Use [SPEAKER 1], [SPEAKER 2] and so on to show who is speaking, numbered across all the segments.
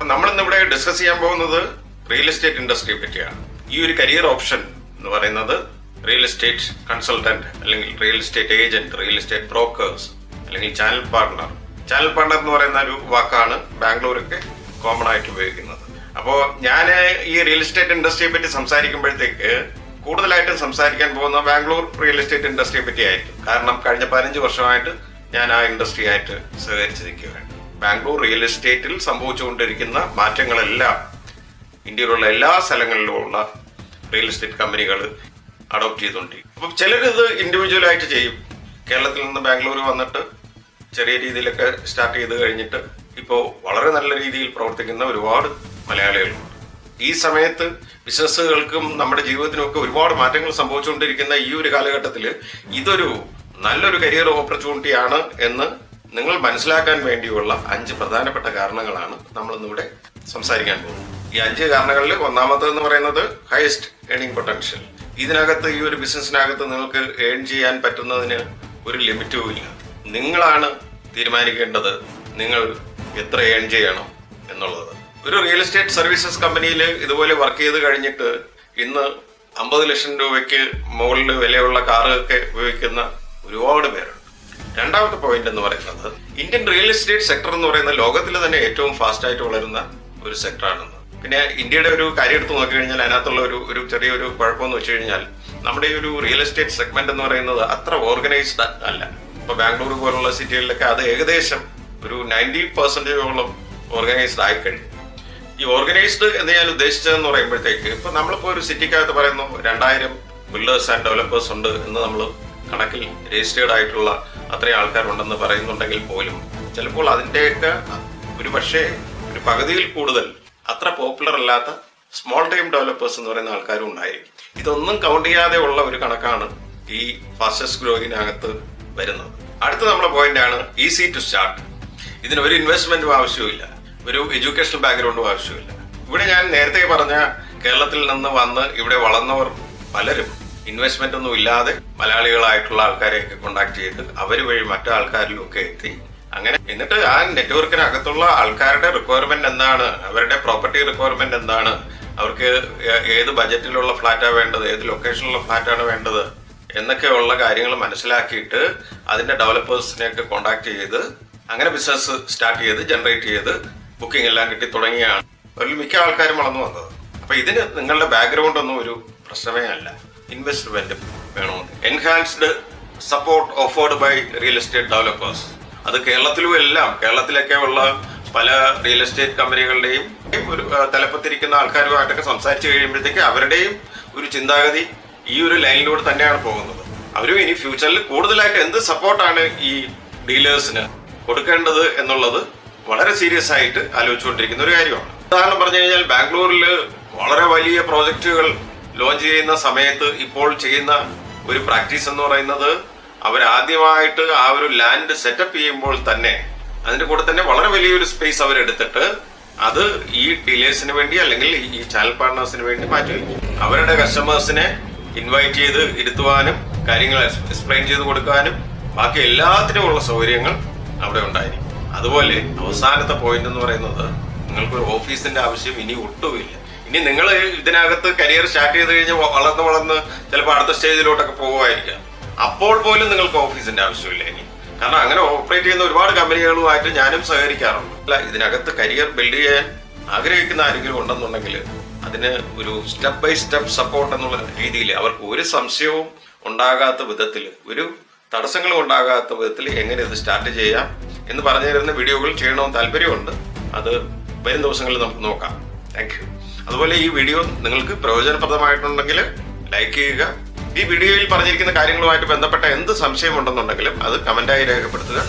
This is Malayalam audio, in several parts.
[SPEAKER 1] നമ്മളിന്നിവിടെ ഡിസ്കസ് ചെയ്യാൻ പോകുന്നത് റിയൽ എസ്റ്റേറ്റ് ഇൻഡസ്ട്രിയെ പറ്റിയാണ്. ഈ ഒരു കരിയർ ഓപ്ഷൻ എന്ന് പറയുന്നത് റിയൽ എസ്റ്റേറ്റ് കൺസൾട്ടന്റ് അല്ലെങ്കിൽ real estate agent, real estate brokers അല്ലെങ്കിൽ ചാനൽ പാർട്ണർ. ചാനൽ പാർട്ണർ എന്ന് പറയുന്ന ഒരു വാക്കാണ് ബാംഗ്ലൂരൊക്കെ കോമൺ ആയിട്ട് ഉപയോഗിക്കുന്നത്. അപ്പോൾ ഞാൻ ഈ റിയൽ എസ്റ്റേറ്റ് ഇൻഡസ്ട്രിയെ പറ്റി സംസാരിക്കുമ്പോഴത്തേക്ക് കൂടുതലായിട്ടും സംസാരിക്കാൻ പോകുന്ന ബാംഗ്ലൂർ റിയൽ എസ്റ്റേറ്റ് ഇൻഡസ്ട്രിയെ പറ്റി ആയിരിക്കും. കാരണം കഴിഞ്ഞ 15 വർഷമായിട്ട് ഞാൻ ആ ഇൻഡസ്ട്രി ആയിട്ട് സഹകരിച്ച് നിൽക്കുകയാണ്. ബാംഗ്ലൂർ റിയൽ എസ്റ്റേറ്റിൽ സംഭവിച്ചുകൊണ്ടിരിക്കുന്ന മാറ്റങ്ങളെല്ലാം ഇന്ത്യയിലുള്ള എല്ലാ സ്ഥലങ്ങളിലുമുള്ള റിയൽ എസ്റ്റേറ്റ് കമ്പനികൾ അഡോപ്റ്റ് ചെയ്തുകൊണ്ടിരിക്കും. അപ്പം ചിലരിത് ഇൻഡിവിജ്വലായിട്ട് ചെയ്യും. കേരളത്തിൽ നിന്ന് ബാംഗ്ലൂർ വന്നിട്ട് ചെറിയ രീതിയിലൊക്കെ സ്റ്റാർട്ട് ചെയ്ത് കഴിഞ്ഞിട്ട് ഇപ്പോൾ വളരെ നല്ല രീതിയിൽ പ്രവർത്തിക്കുന്ന ഒരുപാട് മലയാളികളുണ്ട്. ഈ സമയത്ത് ബിസിനസ്സുകൾക്കും നമ്മുടെ ജീവിതത്തിനുമൊക്കെ ഒരുപാട് മാറ്റങ്ങൾ സംഭവിച്ചുകൊണ്ടിരിക്കുന്ന ഈ ഒരു കാലഘട്ടത്തിൽ ഇതൊരു നല്ലൊരു കരിയർ ഓപ്പർച്യൂണിറ്റി ആണ് എന്ന് നിങ്ങൾ മനസ്സിലാക്കാൻ വേണ്ടിയുള്ള 5 പ്രധാനപ്പെട്ട കാരണങ്ങളാണ് നമ്മളിന്നിവിടെ സംസാരിക്കാൻ പോകുന്നത്. ഈ 5 കാരണങ്ങളിൽ ഒന്നാമത്തെന്ന് പറയുന്നത് ഹയസ്റ്റ് ഏണിംഗ് പൊട്ടൻഷ്യൽ. ഇതിനകത്ത് ഈ ഒരു ബിസിനസ്സിനകത്ത് നിങ്ങൾക്ക് ഏൺ ചെയ്യാൻ പറ്റുന്നതിന് ഒരു ലിമിറ്റും ഇല്ല. നിങ്ങളാണ് തീരുമാനിക്കേണ്ടത് നിങ്ങൾ എത്ര ഏൺ ചെയ്യണം എന്നുള്ളത്. ഒരു റിയൽ എസ്റ്റേറ്റ് സർവീസസ് കമ്പനിയിൽ ഇതുപോലെ വർക്ക് ചെയ്ത് കഴിഞ്ഞിട്ട് ഇന്ന് 50 ലക്ഷം രൂപയ്ക്ക് മുകളിൽ വിലയുള്ള കാറൊക്കെ ഉപയോഗിക്കുന്ന ഒരുപാട് പേരുണ്ട്. രണ്ടാമത്തെ പോയിന്റ് എന്ന് പറയുന്നത് ഇന്ത്യൻ റിയൽ എസ്റ്റേറ്റ് സെക്ടർ എന്ന് പറയുന്ന ലോകത്തിൽ തന്നെ ഏറ്റവും ഫാസ്റ്റ് ആയിട്ട് വളരുന്ന ഒരു സെക്ടറാണെന്ന്. പിന്നെ ഇന്ത്യയുടെ ഒരു കാര്യം എടുത്ത് നോക്കിക്കഴിഞ്ഞാൽ അതിനകത്തുള്ള ഒരു ചെറിയൊരു കുഴപ്പമെന്ന് വെച്ച് കഴിഞ്ഞാൽ നമ്മുടെ ഈ ഒരു റിയൽ എസ്റ്റേറ്റ് സെഗ്മെന്റ് എന്ന് പറയുന്നത് അത്ര ഓർഗനൈസ്ഡ് അല്ല. ഇപ്പൊ ബാംഗ്ലൂർ പോലുള്ള സിറ്റികളിലൊക്കെ അത് ഏകദേശം ഒരു 90% ഓർഗനൈസ്ഡ് ആയിക്കഴിഞ്ഞു. ഈ ഓർഗനൈസ്ഡ് എന്ന് ഞാൻ ഉദ്ദേശിച്ചതെന്ന് പറയുമ്പോഴത്തേക്ക് ഇപ്പൊ നമ്മളിപ്പോ ഒരു സിറ്റിക്കകത്ത് പറയുന്നു 2000 ബിൽഡേഴ്സ് ആൻഡ് ഡെവലപ്പേഴ്സ് ഉണ്ട് എന്ന് നമ്മൾ കണക്കിൽ രജിസ്റ്റേർഡ് ആയിട്ടുള്ള അത്രയും ആൾക്കാരുണ്ടെന്ന് പറയുന്നുണ്ടെങ്കിൽ പോലും ചിലപ്പോൾ അതിൻ്റെയൊക്കെ ഒരു പകുതിയിൽ കൂടുതൽ അത്ര പോപ്പുലർ അല്ലാത്ത സ്മോൾ ടൈം ഡെവലപ്പേഴ്സ് എന്ന് പറയുന്ന ആൾക്കാരും ഉണ്ടായിരിക്കും. ഇതൊന്നും കൗണ്ട് ചെയ്യാതെ ഉള്ള ഒരു കണക്കാണ് ഈ ഫാസ്റ്റസ്റ്റ് ഗ്രോയിനകത്ത് വരുന്നത്. അടുത്ത നമ്മുടെ പോയിന്റ് ആണ് ഈസി ടു സ്റ്റാർട്ട്. ഇതിന് ഒരു ഇൻവെസ്റ്റ്മെന്റും ആവശ്യമില്ല, ഒരു എഡ്യൂക്കേഷണൽ ബാക്ക്ഗ്രൗണ്ടും ആവശ്യമില്ല. ഇവിടെ ഞാൻ നേരത്തെ പറഞ്ഞ കേരളത്തിൽ നിന്ന് വന്ന് ഇവിടെ വളർന്നവർ പലരും ഇൻവെസ്റ്റ്മെന്റ് ഒന്നും ഇല്ലാതെ മലയാളികളായിട്ടുള്ള ആൾക്കാരെയൊക്കെ കോണ്ടാക്ട് ചെയ്ത് അവർ വഴി മറ്റു ആൾക്കാരിലൊക്കെ എത്തി. അങ്ങനെ എന്നിട്ട് ആ നെറ്റ്വർക്കിനകത്തുള്ള ആൾക്കാരുടെ റിക്വയർമെന്റ് എന്താണ്, അവരുടെ പ്രോപ്പർട്ടി റിക്വയർമെന്റ് എന്താണ്, അവർക്ക് ഏത് ബജറ്റിലുള്ള ഫ്ലാറ്റാണ് വേണ്ടത്, ഏത് ലൊക്കേഷനിലുള്ള ഫ്ലാറ്റാണ് വേണ്ടത് എന്നൊക്കെയുള്ള കാര്യങ്ങൾ മനസ്സിലാക്കിയിട്ട് അതിന്റെ ഡെവലപ്പേഴ്സിനെയൊക്കെ കോണ്ടാക്ട് ചെയ്ത് അങ്ങനെ ബിസിനസ് സ്റ്റാർട്ട് ചെയ്ത് ജനറേറ്റ് ചെയ്ത് ബുക്കിംഗ് എല്ലാം കിട്ടി തുടങ്ങിയാണ് ഒരു മിക്ക ആൾക്കാരും വളർന്നു വന്നത്. അപ്പൊ ഇതിന് നിങ്ങളുടെ ബാക്ക്ഗ്രൗണ്ട് ഒന്നും ഒരു പ്രശ്നമേ അല്ല. ഇൻവെസ്റ്റ്മെന്റ് വേണമെന്ന് enhanced support offered by real estate developers. അത് കേരളത്തിലൊക്കെ ഉള്ള പല റിയൽ എസ്റ്റേറ്റ് കമ്പനികളുടെയും ഒരു തലപ്പത്തിരിക്കുന്ന ആൾക്കാരുമായിട്ടൊക്കെ സംസാരിച്ചു കഴിയുമ്പോഴത്തേക്ക് അവരുടെയും ഒരു ചിന്താഗതി ഈ ഒരു ലൈനിലൂടെ തന്നെയാണ് പോകുന്നത്. അവരും ഇനി ഫ്യൂച്ചറിൽ കൂടുതലായിട്ട് എന്ത് സപ്പോർട്ടാണ് ഈ ഡീലേഴ്സിന് കൊടുക്കേണ്ടത് എന്നുള്ളത് വളരെ സീരിയസ് ആയിട്ട് ആലോചിച്ചുകൊണ്ടിരിക്കുന്ന ഒരു കാര്യമാണ്. ഉദാഹരണം പറഞ്ഞു കഴിഞ്ഞാൽ ബാംഗ്ലൂരിൽ വളരെ വലിയ പ്രോജക്റ്റുകൾ ലോഞ്ച് ചെയ്യുന്ന സമയത്ത് ഇപ്പോൾ ചെയ്യുന്ന ഒരു പ്രാക്ടീസ് എന്ന് പറയുന്നത് അവരാദ്യമായിട്ട് ആ ഒരു ലാൻഡ് സെറ്റപ്പ് ചെയ്യുമ്പോൾ തന്നെ അതിന്റെ കൂടെ തന്നെ വളരെ വലിയൊരു സ്പേസ് അവരെടുത്തിട്ട് അത് ഈ ഡീലേഴ്സിന് വേണ്ടി അല്ലെങ്കിൽ ഈ ചാനൽ പാർട്ട്നേഴ്സിന് വേണ്ടി മാറ്റിവെക്കും. അവരുടെ കസ്റ്റമേഴ്സിനെ ഇൻവൈറ്റ് ചെയ്ത് ഇരുത്തുവാനും കാര്യങ്ങൾ എക്സ്പ്ലെയിൻ ചെയ്ത് കൊടുക്കാനും ബാക്കി എല്ലാത്തിനുമുള്ള സൗകര്യങ്ങൾ അവിടെ ഉണ്ടായിരിക്കും. അതുപോലെ അവസാനത്തെ പോയിന്റ് എന്ന് പറയുന്നത് നിങ്ങൾക്കൊരു ഓഫീസിന്റെ ആവശ്യം ഇനി ഒട്ടുമില്ല. ഇനി നിങ്ങൾ ഇതിനകത്ത് കരിയർ സ്റ്റാർട്ട് ചെയ്ത് കഴിഞ്ഞ് വളർന്ന് ചിലപ്പോൾ അടുത്ത സ്റ്റേജിലോട്ടൊക്കെ പോകുമായിരിക്കാം. അപ്പോൾ പോലും നിങ്ങൾക്ക് ഓഫീസിന്റെ ആവശ്യമില്ല ഇനി. കാരണം അങ്ങനെ ഓപ്പറേറ്റ് ചെയ്യുന്ന ഒരുപാട് കമ്പനികളുമായിട്ട് ഞാനും സഹകരിക്കാറുണ്ട്. അല്ല, ഇതിനകത്ത് കരിയർ ബിൽഡ് ചെയ്യാൻ ആഗ്രഹിക്കുന്ന ആരെങ്കിലും ഉണ്ടെന്നുണ്ടെങ്കിൽ അതിന് ഒരു സ്റ്റെപ്പ് ബൈ സ്റ്റെപ്പ് സപ്പോർട്ട് എന്നുള്ള രീതിയിൽ അവർക്ക് ഒരു സംശയവും ഉണ്ടാകാത്ത വിധത്തിൽ, ഒരു തടസ്സങ്ങളും ഉണ്ടാകാത്ത വിധത്തിൽ എങ്ങനെ ഇത് സ്റ്റാർട്ട് ചെയ്യാം എന്ന് പറഞ്ഞു തരുന്ന വീഡിയോകൾ ചെയ്യണമെന്ന് താല്പര്യമുണ്ട്. അത് വരും ദിവസങ്ങളിൽ നമുക്ക് നോക്കാം. Thank you. അതുപോലെ ഈ വീഡിയോ നിങ്ങൾക്ക് പ്രയോജനപ്രദമായിട്ടുണ്ടെങ്കിൽ ലൈക്ക് ചെയ്യുക. ഈ വീഡിയോയിൽ പറഞ്ഞിരിക്കുന്ന കാര്യങ്ങളുമായിട്ട് ബന്ധപ്പെട്ട എന്ത് സംശയം ഉണ്ടെന്നുണ്ടെങ്കിലും അത് കമന്റായി രേഖപ്പെടുത്തുക.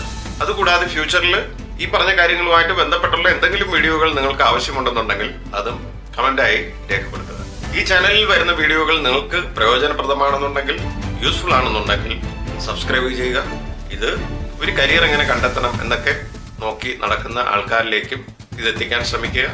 [SPEAKER 1] അതുകൂടാതെ ഫ്യൂച്ചറിൽ ഈ പറഞ്ഞ കാര്യങ്ങളുമായിട്ട് ബന്ധപ്പെട്ടുള്ള എന്തെങ്കിലും വീഡിയോകൾ നിങ്ങൾക്ക് ആവശ്യമുണ്ടെന്നുണ്ടെങ്കിൽ അതും കമന്റായി രേഖപ്പെടുത്തുക. ഈ ചാനലിൽ വരുന്ന വീഡിയോകൾ നിങ്ങൾക്ക് പ്രയോജനപ്രദമാണെന്നുണ്ടെങ്കിൽ, യൂസ്ഫുൾ ആണെന്നുണ്ടെങ്കിൽ സബ്സ്ക്രൈബ് ചെയ്യുക. ഇത് ഒരു കരിയർ എങ്ങനെ കണ്ടെത്തണം എന്നൊക്കെ നോക്കി നടക്കുന്ന ആൾക്കാരിലേക്കും ഇതെത്തിക്കാൻ ശ്രമിക്കുക.